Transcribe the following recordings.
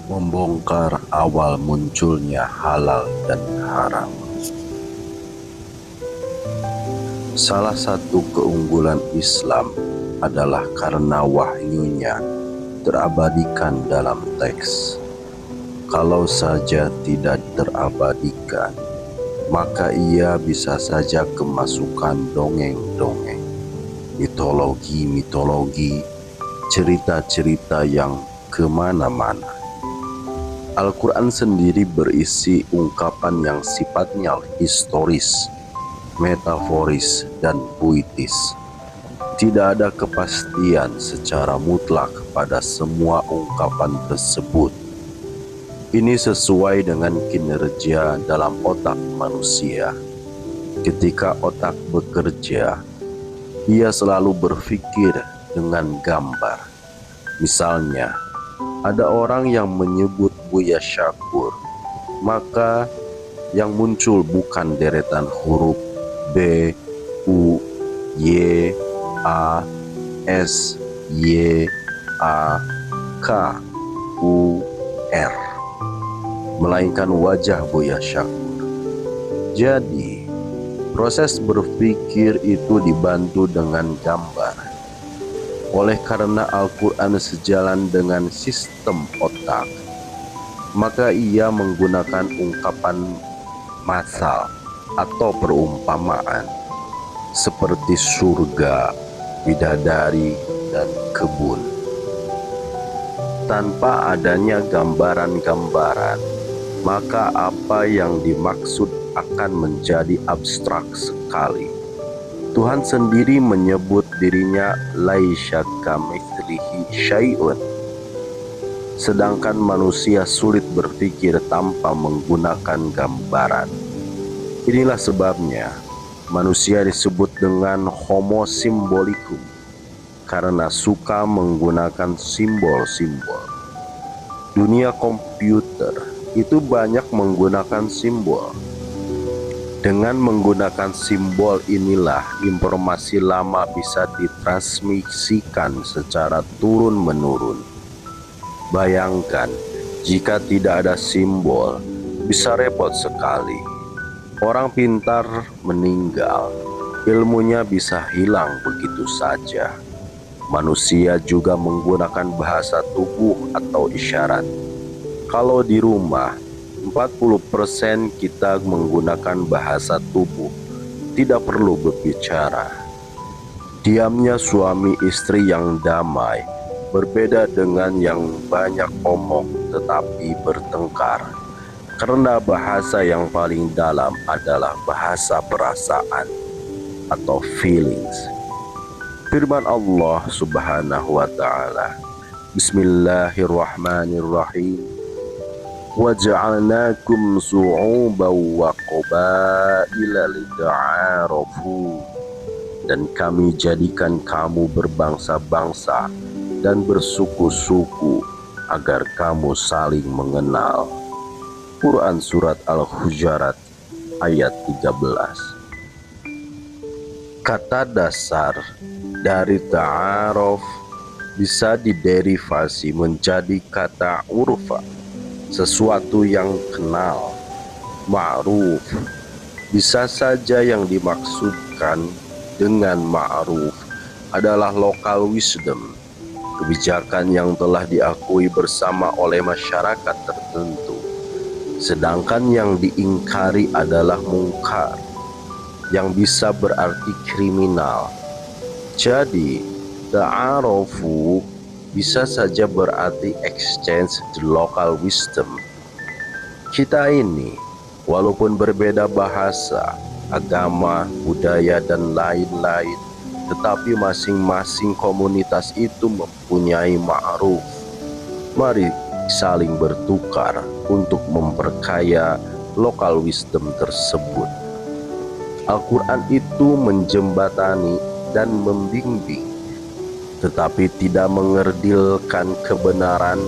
Membongkar awal munculnya halal dan haram. Salah satu keunggulan Islam adalah karena wahyunya terabadikan dalam teks. Kalau saja tidak terabadikan, maka ia bisa saja kemasukan dongeng-dongeng, mitologi-mitologi, cerita-cerita yang kemana-mana. Al-Quran sendiri berisi ungkapan yang sifatnya historis, metaforis, dan puitis. Tidak ada kepastian secara mutlak pada semua ungkapan tersebut. Ini sesuai dengan kinerja dalam otak manusia. Ketika otak bekerja, ia selalu berpikir dengan gambar. Misalnya, ada orang yang menyebut Buya Syakur, maka yang muncul bukan deretan huruf B, U, Y, A, S, Y, A, K, U, R, melainkan wajah Buya Syakur. Jadi, proses berpikir itu dibantu dengan gambar. Oleh karena Al-Quran sejalan dengan sistem otak, maka ia menggunakan ungkapan matsal atau perumpamaan seperti surga, bidadari, dan kebun. Tanpa adanya gambaran-gambaran, maka apa yang dimaksud akan menjadi abstrak sekali. Tuhan sendiri menyebut dirinya laisa kamitslihi syai'un. Sedangkan manusia sulit berpikir tanpa menggunakan gambaran. Inilah sebabnya manusia disebut dengan homo symbolicum, karena suka menggunakan simbol-simbol. Dunia komputer itu banyak menggunakan simbol. Dengan menggunakan simbol inilah informasi lama bisa ditransmisikan secara turun-menurun. Bayangkan, jika tidak ada simbol, bisa repot sekali. Orang pintar meninggal, ilmunya bisa hilang begitu saja. Manusia juga menggunakan bahasa tubuh atau isyarat. Kalau di rumah, 40% kita menggunakan bahasa tubuh, tidak perlu berbicara. Diamnya suami istri yang damai berbeda dengan yang banyak omong tetapi bertengkar, karena bahasa yang paling dalam adalah bahasa perasaan atau feelings. Firman Allah Subhanahu wa ta'ala, Bismillahirrahmanirrahim, وَجَعَلْنَاكُمْ شُعُوبًا وَقَبَائِلَ لِتَعَارَفُوا. Dan kami jadikan kamu berbangsa-bangsa dan bersuku-suku agar kamu saling mengenal. Quran Surat Al-Hujurat ayat 13. Kata dasar dari ta'aruf bisa diderivasi menjadi kata urfa, sesuatu yang kenal. Ma'ruf bisa saja yang dimaksudkan dengan ma'ruf adalah local wisdom, kebijakan yang telah diakui bersama oleh masyarakat tertentu. Sedangkan yang diingkari adalah mungkar, yang bisa berarti kriminal. Jadi, ta'arufu bisa saja berarti exchange the local wisdom. Kita ini, walaupun berbeda bahasa, agama, budaya, dan lain-lain, tetapi masing-masing komunitas itu mempunyai ma'ruf. Mari saling bertukar untuk memperkaya local wisdom tersebut. Al-Quran itu menjembatani dan membimbing, tetapi tidak mengerdilkan kebenaran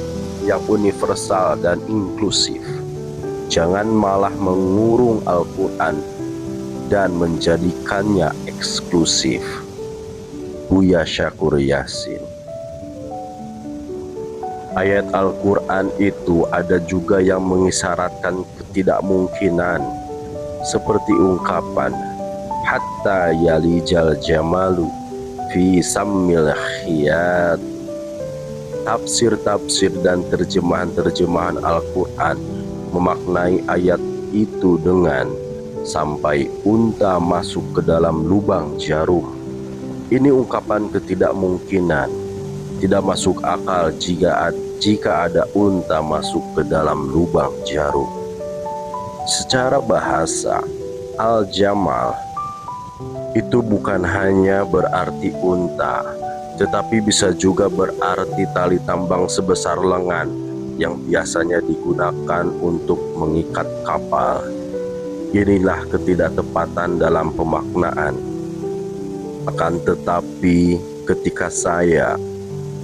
yang universal dan inklusif. Jangan malah mengurung Al-Quran dan menjadikannya eksklusif. Buya Syakur Yasin. Ayat Al-Quran itu ada juga yang mengisyaratkan ketidakmungkinan, seperti ungkapan hatta yalijal jamalu fi sammil khiyat. Tafsir-tafsir dan terjemahan-terjemahan Al-Quran memaknai ayat itu dengan sampai unta masuk ke dalam lubang jarum. Ini ungkapan ketidakmungkinan. Tidak masuk akal jika ada unta masuk ke dalam lubang jarum. Secara bahasa, al-jamal itu bukan hanya berarti unta, tetapi bisa juga berarti tali tambang sebesar lengan yang biasanya digunakan untuk mengikat kapal. Inilah ketidaktepatan dalam pemaknaan. Akan tetapi, ketika saya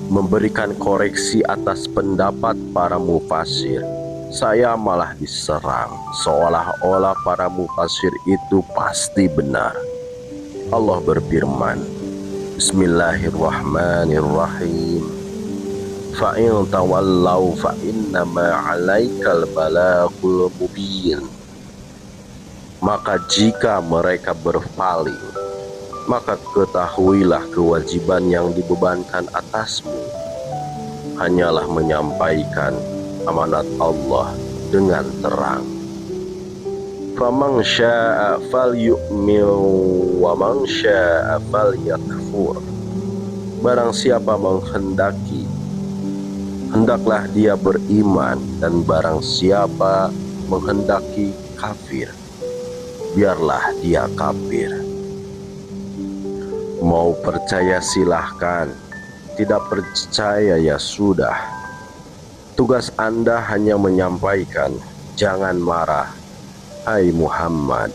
memberikan koreksi atas pendapat para mufasir, saya malah diserang seolah-olah para mufasir itu pasti benar. Allah berfirman, Bismillahirrahmanirrahim, fa'in tawallau fa'innama 'alaikal balagul mubin. Maka jika mereka berpaling, maka ketahuilah kewajiban yang dibebankan atasmu hanyalah menyampaikan amanat Allah dengan terang. Faman syaa'a falyu'min wa man syaa'a falyakfur. Barang siapa menghendaki, hendaklah dia beriman, dan barang siapa menghendaki kafir, biarlah dia kafir. Mau percaya silahkan, tidak percaya ya sudah. Tugas Anda hanya menyampaikan, jangan marah, hai Muhammad.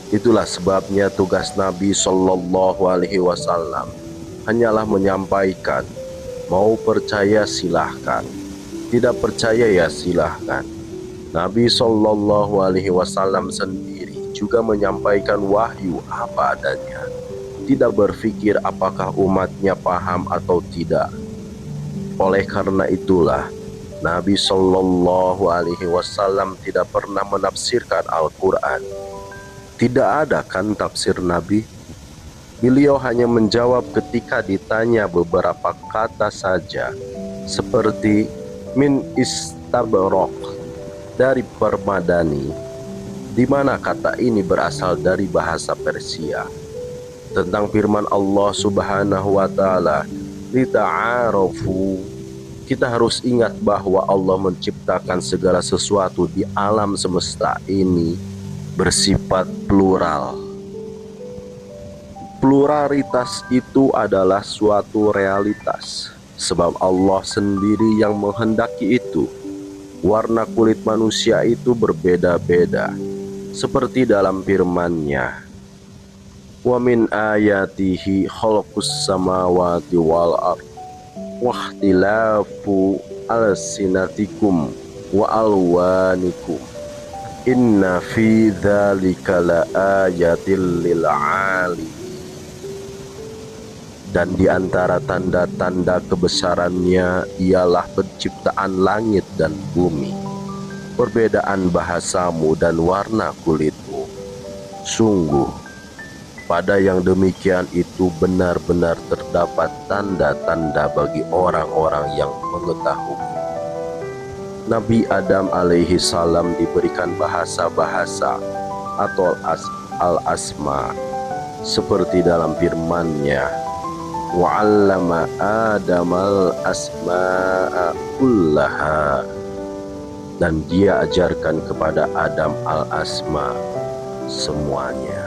Itulah sebabnya tugas Nabi Shallallahu Alaihi Wasallam hanyalah menyampaikan, mau percaya silahkan, tidak percaya ya silahkan. Nabi Shallallahu Alaihi Wasallam sendiri juga menyampaikan wahyu apa adanya, tidak berpikir apakah umatnya paham atau tidak. Oleh karena itulah, Nabi Shallallahu Alaihi Wasallam tidak pernah menafsirkan Al-Quran. Tidak ada kan tafsir Nabi? Beliau hanya menjawab ketika ditanya beberapa kata saja, seperti min istabrok, dari permadani, di mana kata ini berasal dari bahasa Persia. Tentang firman Allah Subhanahu wa Ta'ala, lita'arafu, kita harus ingat bahwa Allah menciptakan segala sesuatu di alam semesta ini bersifat plural. Pluralitas itu adalah suatu realitas, sebab Allah sendiri yang menghendaki itu. Warna kulit manusia itu berbeda-beda, seperti dalam firman-Nya, wa min ayatihi khalqus samawati wal ard wa ikhtilafu alsinatikum wa alwanikum inna fi dzalika laayatil lil alimin. Dan di antara tanda-tanda kebesarannya ialah penciptaan langit dan bumi, perbedaan bahasamu dan warna kulitmu. Sungguh pada yang demikian itu benar-benar terdapat tanda-tanda bagi orang-orang yang mengetahui. Nabi Adam alaihi salam diberikan bahasa-bahasa atau al-asma, seperti dalam firman-Nya, wa'allama Adamal asma'a kullaha, dan dia ajarkan kepada Adam al-asma semuanya.